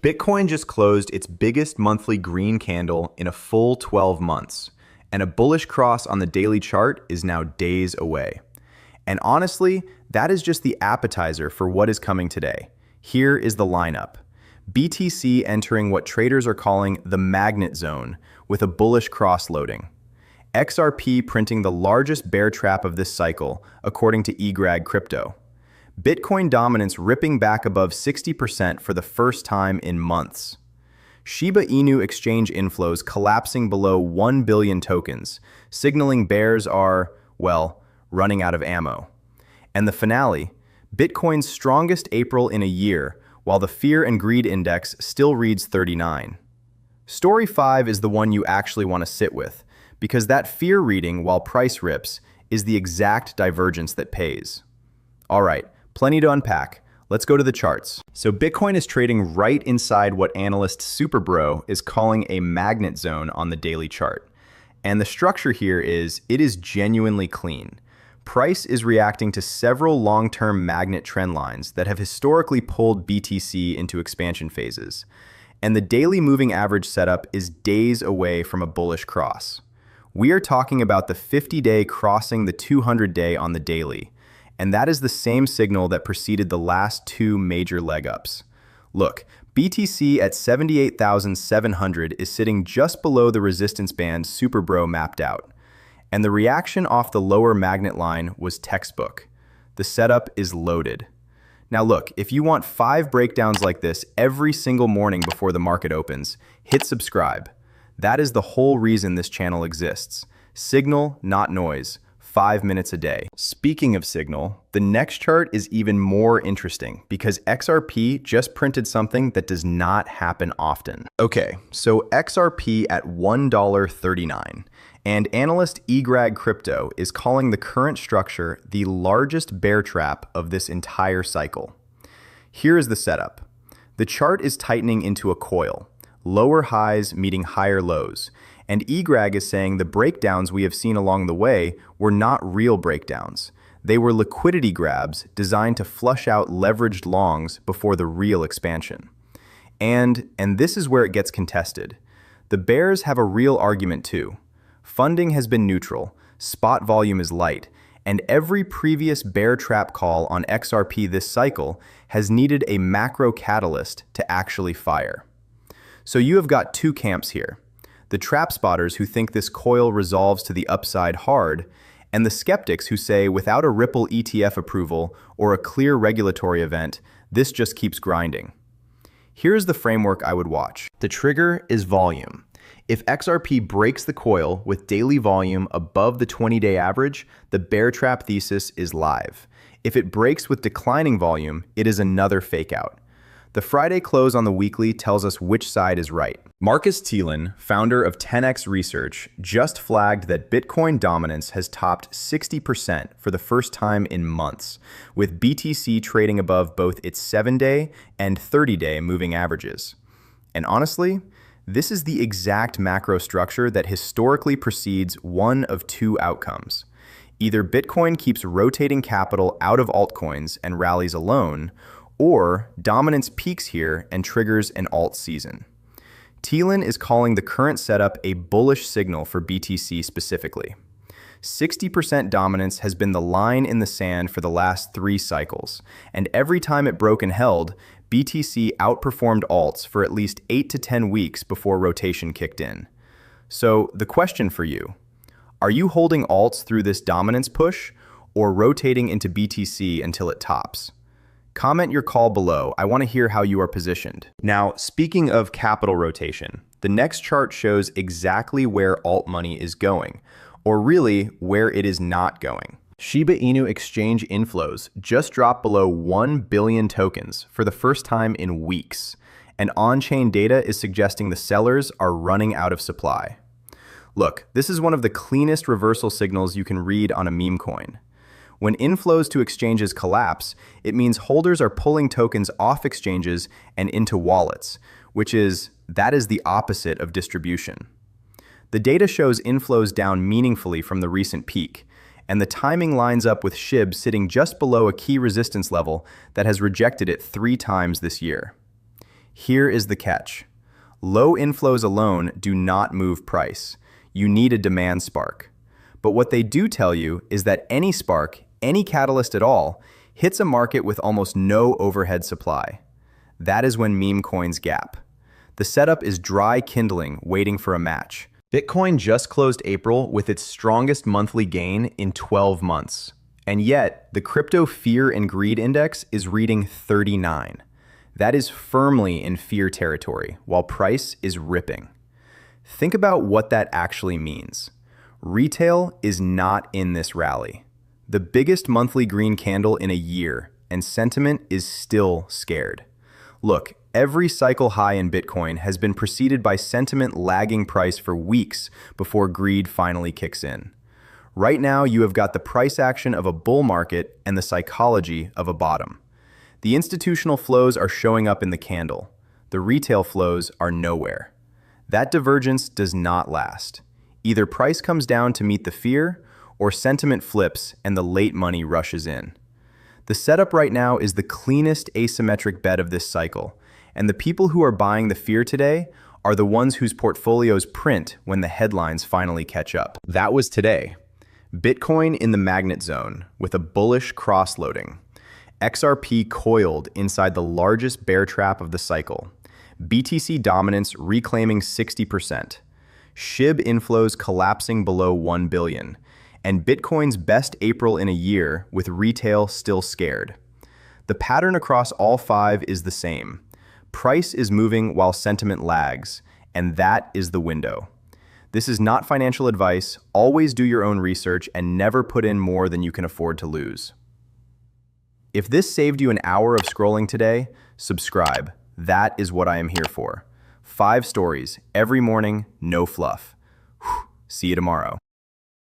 Bitcoin just closed its biggest monthly green candle in a full 12 months, and a bullish cross on the daily chart is now days away. And honestly, that is just the appetizer for what is coming today. Here is the lineup. BTC entering what traders are calling the magnet zone with a bullish cross loading. XRP printing the largest bear trap of this cycle, according to eGrag Crypto. Bitcoin dominance ripping back above 60% for the first time in months. Shiba Inu exchange inflows collapsing below 1 billion tokens, signaling bears are, well, running out of ammo. And the finale, Bitcoin's strongest April in a year, while the Fear and Greed Index still reads 39. Story 5 is the one you actually want to sit with, because that fear reading while price rips is the exact divergence that pays. All right, plenty to unpack. Let's go to the charts. So Bitcoin is trading right inside what analyst Superbro is calling a magnet zone on the daily chart. And the structure here is, it is genuinely clean. Price is reacting to several long-term magnet trend lines that have historically pulled BTC into expansion phases. And the daily moving average setup is days away from a bullish cross. We are talking about the 50-day crossing the 200-day on the daily. And that is the same signal that preceded the last two major leg ups. Look, BTC at 78,700 is sitting just below the resistance band Superbro mapped out. And the reaction off the lower magnet line was textbook. The setup is loaded. Now look, if you want 5 breakdowns like this every single morning before the market opens, hit subscribe. That is the whole reason this channel exists. Signal, not noise. 5 minutes a day. Speaking of signal, the next chart is even more interesting because XRP just printed something that does not happen often. Okay, so XRP at $1.39, and analyst eGrag Crypto is calling the current structure the largest bear trap of this entire cycle. Here is the setup. The chart is tightening into a coil, lower highs meeting higher lows. And eGrag is saying the breakdowns we have seen along the way were not real breakdowns. They were liquidity grabs designed to flush out leveraged longs before the real expansion. And this is where it gets contested. The bears have a real argument too. Funding has been neutral, spot volume is light, and every previous bear trap call on XRP this cycle has needed a macro catalyst to actually fire. So you have got two camps here. The trap spotters who think this coil resolves to the upside hard, and the skeptics who say without a Ripple ETF approval or a clear regulatory event, this just keeps grinding. Here's the framework I would watch. The trigger is volume. If XRP breaks the coil with daily volume above the 20-day average, the bear trap thesis is live. If it breaks with declining volume, it is another fake out. The Friday close on the weekly tells us which side is right. Marcus Thielen, founder of 10x Research, just flagged that Bitcoin dominance has topped 60% for the first time in months, with BTC trading above both its 7-day and 30-day moving averages. And honestly, this is the exact macro structure that historically precedes one of two outcomes. Either Bitcoin keeps rotating capital out of altcoins and rallies alone, or dominance peaks here and triggers an alt season. Thielen is calling the current setup a bullish signal for BTC specifically. 60% dominance has been the line in the sand for the last 3 cycles, and every time it broke and held, BTC outperformed alts for at least 8 to 10 weeks before rotation kicked in. So the question for you, are you holding alts through this dominance push or rotating into BTC until it tops? Comment your call below. I want to hear how you are positioned. Now, speaking of capital rotation, the next chart shows exactly where alt money is going, or really where it is not going. Shiba Inu exchange inflows just dropped below 1 billion tokens for the first time in weeks, and on-chain data is suggesting the sellers are running out of supply. Look, this is one of the cleanest reversal signals you can read on a meme coin. When inflows to exchanges collapse, it means holders are pulling tokens off exchanges and into wallets, that is the opposite of distribution. The data shows inflows down meaningfully from the recent peak, and the timing lines up with SHIB sitting just below a key resistance level that has rejected it 3 times this year. Here is the catch. Low inflows alone do not move price. You need a demand spark. But what they do tell you is that any spark, any catalyst at all, hits a market with almost no overhead supply. That is when meme coins gap. The setup is dry kindling waiting for a match. Bitcoin just closed April with its strongest monthly gain in 12 months. And yet, the crypto fear and greed index is reading 39. That is firmly in fear territory, while price is ripping. Think about what that actually means. Retail is not in this rally. The biggest monthly green candle in a year, and sentiment is still scared. Look, every cycle high in Bitcoin has been preceded by sentiment lagging price for weeks before greed finally kicks in. Right now, you have got the price action of a bull market and the psychology of a bottom. The institutional flows are showing up in the candle. The retail flows are nowhere. That divergence does not last. Either price comes down to meet the fear, or sentiment flips and the late money rushes in. The setup right now is the cleanest asymmetric bet of this cycle, and the people who are buying the fear today are the ones whose portfolios print when the headlines finally catch up. That was today. Bitcoin in the magnet zone with a bullish cross-loading. XRP coiled inside the largest bear trap of the cycle. BTC Dominance reclaiming 60%. SHIB inflows collapsing below 1 billion. And Bitcoin's best April in a year with retail still scared. The pattern across all five is the same. Price is moving while sentiment lags, and that is the window. This is not financial advice. Always do your own research and never put in more than you can afford to lose. If this saved you an hour of scrolling today, subscribe. That is what I am here for. 5 stories every morning, no fluff. See you tomorrow.